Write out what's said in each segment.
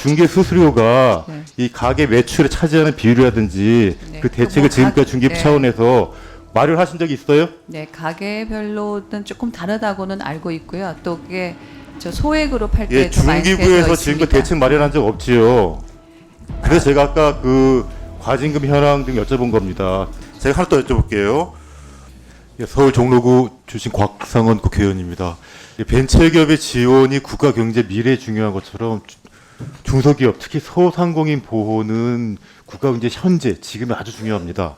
중개 수수료가 네. 이 가계 매출에 차지하는 비율이라든지 네. 그 대책을 지금까지 중개부 네. 차원에서 마련하신 적이 있어요? 네, 가게별로는 조금 다르다고는 알고 있고요. 또 그게 저 소액으로 팔 예, 때 더 많이 중기부에서 되어 지금껏 있습니다. 대책 마련한 적 없지요. 그래서 제가 아까 그 과징금 현황 등 여쭤본 겁니다. 제가 하나 더 여쭤볼게요. 예, 서울 종로구 출신 곽상원 국회의원입니다. 예, 벤처기업의 지원이 국가 경제 미래에 중요한 것처럼 중소기업, 특히 소상공인 보호는 국가 경제 현재, 지금이 아주 중요합니다.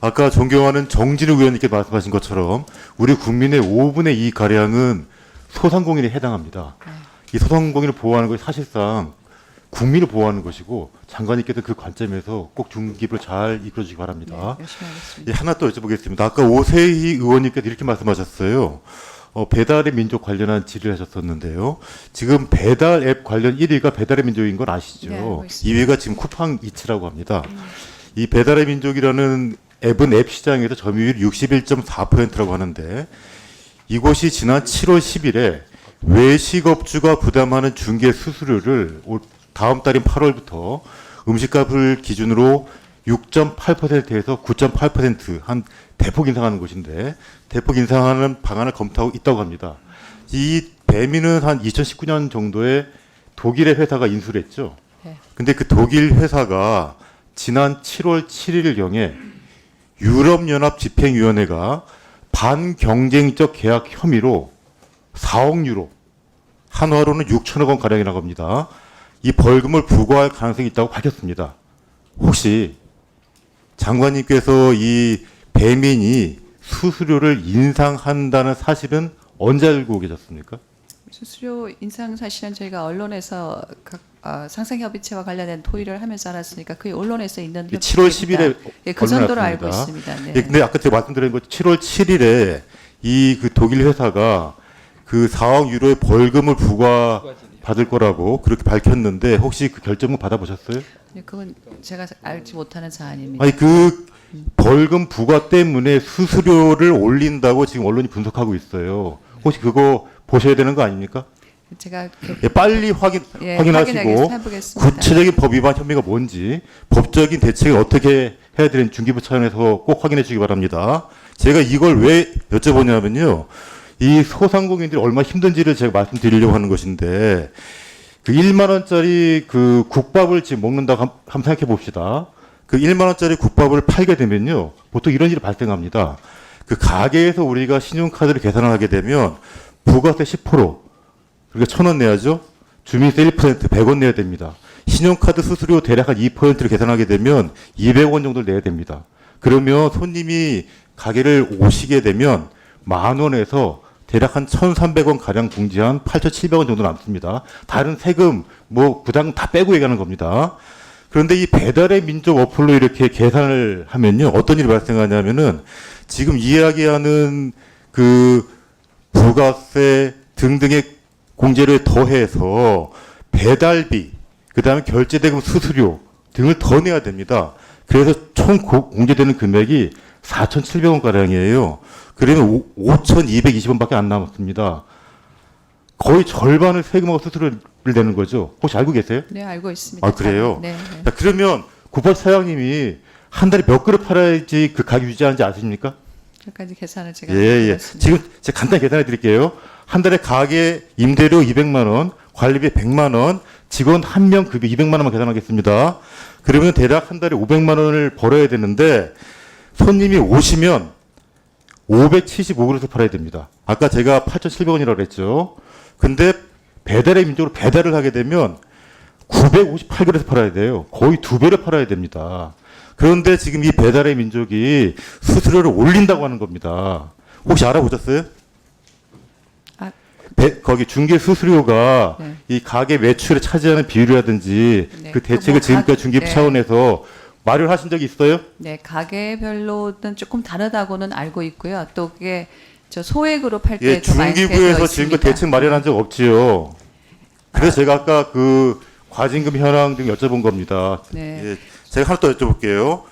아까 존경하는 정진우 의원님께 말씀하신 것처럼 우리 국민의 5분의 2 가량은 소상공인에 해당합니다. 이 소상공인을 보호하는 것이 사실상 국민을 보호하는 것이고 장관님께서 그 관점에서 꼭 중기부를 잘 이끌어주시기 바랍니다. 네, 열심히 하겠습니다. 예, 하나 더 여쭤보겠습니다. 아까 오세희 의원님께서 이렇게 말씀하셨어요. 배달의 민족 관련한 질의를 하셨었는데요. 지금 배달 앱 관련 1위가 배달의 민족인 건 아시죠? 네, 알고 있습니다. 2위가 지금 쿠팡 이츠라고 합니다. 이 배달의 민족이라는 앱은 앱 시장에서 점유율 61.4%라고 하는데 이곳이 지난 7월 10일에 외식업주가 부담하는 중개 수수료를 다음 달인 8월부터 음식값을 기준으로 6.8%에서 9.8% 한 대폭 인상하는 곳인데 대폭 인상하는 방안을 검토하고 있다고 합니다. 이 배민은 한 2019년 정도에 독일의 회사가 인수를 했죠. 네. 근데 그 독일 회사가 지난 7월 7일경에 유럽연합 집행위원회가 반경쟁적 계약 혐의로 4억 유로, 한화로는 6천억 원 가량이라고 합니다. 이 벌금을 부과할 가능성이 있다고 밝혔습니다. 혹시 장관님께서 이 배민이 수수료를 인상한다는 사실은 언제 알고 계셨습니까? 수수료 인상 사실은 저희가 언론에서 각 상생협의체와 관련된 토의를 하면서 알았으니까 그 언론에서 있는 7월 10일에 예, 그 정도로 언론에 알고 났습니다. 있습니다. 네. 예, 근데 아까 제가 말씀드린 것 7월 7일에 이 그 독일 회사가 그 4억 유로의 벌금을 부과 받을 거라고 그렇게 밝혔는데 혹시 그 결정은 받아보셨어요? 네, 그건 제가 알지 못하는 사안입니다. 아니 그 벌금 부과 때문에 수수료를 올린다고 지금 언론이 분석하고 있어요. 혹시 그거 보셔야 되는 거 아닙니까? 제가 예, 빨리 확인하시고 해보겠습니다. 구체적인 법 위반 혐의가 뭔지 법적인 대책을 어떻게 해야 되는 중기부 차원에서 꼭 확인해 주기 바랍니다. 제가 이걸 왜 여쭤보냐면요. 이 소상공인들이 얼마나 힘든지를 제가 말씀드리려고 하는 것인데 그 1만 원짜리 그 국밥을 지금 먹는다고 한번 생각해 봅시다. 그 1만 원짜리 국밥을 팔게 되면요. 보통 이런 일이 발생합니다. 그 가게에서 우리가 신용카드를 계산을 하게 되면 부가세 10%, 그러니까 1,000원 내야죠. 주민세 1%, 100원 내야 됩니다. 신용카드 수수료 대략 한 2%를 계산하게 되면 200원 정도를 내야 됩니다. 그러면 손님이 가게를 오시게 되면 10,000원에서 대략 한 1,300원 가량 공제한 8,700원 정도 남습니다. 다른 세금, 뭐 부당 다 빼고 얘기하는 겁니다. 그런데 이 배달의 민족 어플로 이렇게 계산을 하면요. 어떤 일이 발생하냐면은 지금 이야기하는 그 부가세 등등의 공제를 더해서 배달비, 그다음에 결제대금 수수료 등을 더 내야 됩니다. 그래서 총 공제되는 금액이 4,700원 가량이에요. 그러면 5,220원밖에 안 남았습니다. 거의 절반을 세금하고 수수료를 내는 거죠. 혹시 알고 계세요? 네, 알고 있습니다. 아, 그래요? 네, 네. 자, 그러면 국밥 사장님이 한 달에 몇 그릇 팔아야지 그 가게 유지하는지 아십니까? 여기까지 계산을 제가 예, 예. 해봤습니다. 지금 제가 간단히 계산해 드릴게요. 한 달에 가게 임대료 200만 원, 관리비 100만 원, 직원 한 명 급여 200만 원만 계산하겠습니다. 그러면 대략 한 달에 500만 원을 벌어야 되는데 손님이 오시면 575그릇을 팔아야 됩니다. 아까 제가 8,700원이라고 그랬죠. 근데 배달의 민족으로 배달을 하게 되면 958그릇을 팔아야 돼요. 거의 2배를 팔아야 됩니다. 그런데 지금 이 배달의 민족이 수수료를 올린다고 하는 겁니다. 혹시 알아보셨어요? 아, 거기 중개 수수료가 네. 이 가게 매출에 차지하는 비율이라든지 네. 그 대책을 지금까지 중개부 네. 차원에서 마련하신 적이 있어요? 네, 가게별로는 조금 다르다고는 알고 있고요. 또 그게 저 소액으로 팔 때 예, 더 많이 되어 중기부에서 있습니다. 지금껏 대책 마련한 적 없지요. 그래서 제가 아까 그 과징금 현황 등 여쭤본 겁니다. 네. 예, 제가 하나 더 여쭤볼게요.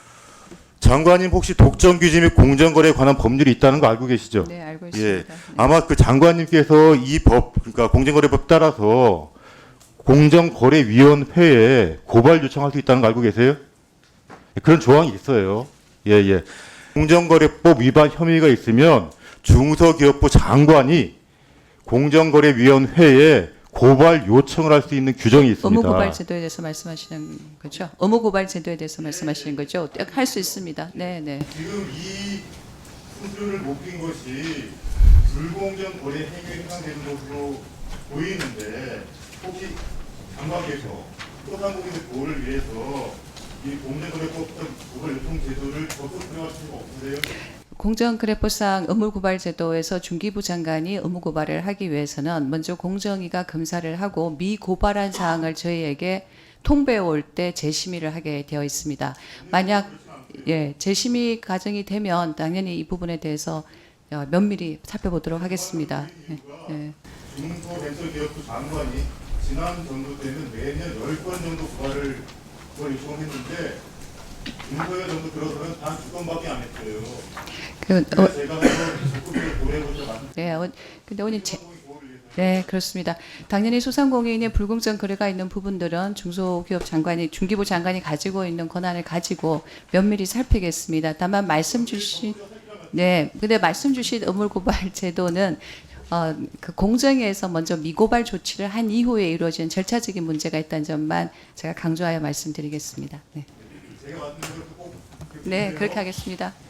장관님 혹시 독점 규제 및 공정거래에 관한 법률이 있다는 거 알고 계시죠? 네, 알고 예, 있습니다. 네. 아마 그 장관님께서 이 법, 그러니까 공정거래법 따라서 공정거래위원회에 고발 요청할 수 있다는 거 알고 계세요? 그런 조항이 있어요. 예. 공정거래법 위반 혐의가 있으면 중소기업부 장관이 공정거래위원회에 고발 요청을 할 수 있는 규정이 있습니다. 의무고발 제도에 대해서 말씀하시는 거죠? 의무고발 제도에 대해서 말씀하시는 거죠? 할 수 있습니다. 네. 지금 이 수준을 높인 것이 불공정 거래 행위에 해당되는 것으로 보이는데 혹시 장관께서 소상공인의 보호를 위해서 이 공정거래법적 고발 요청 제도를 적극 활용하실 수가 없으세요? 공정거래법상 의무고발 제도에서 중기부 장관이 의무고발을 하기 위해서는 먼저 공정위가 검사를 하고 미고발한 사항을 저희에게 통보해 올 때 재심의를 하게 되어 있습니다. 만약 재심의 과정이 되면 당연히 이 부분에 대해서 면밀히 살펴보도록 하겠습니다. 중소벤처기업부 장관이 지난 정부 때는 매년 10건 정도 고발 요청했는데 중소기업 정도 들어서는 단 2건밖에 안 했어요. 제가 한번 적극적으로 고려해보자. 근데 오늘 네, 그렇습니다. 당연히 소상공인의 불공정 거래가 있는 부분들은 중소기업 장관이, 중기부 장관이 가지고 있는 권한을 가지고 면밀히 살피겠습니다. 다만 근데 말씀 주신 의무고발 제도는 그 공정위에서 먼저 미고발 조치를 한 이후에 이루어진 절차적인 문제가 있다는 점만 제가 강조하여 말씀드리겠습니다. 네, 그렇게 하겠습니다.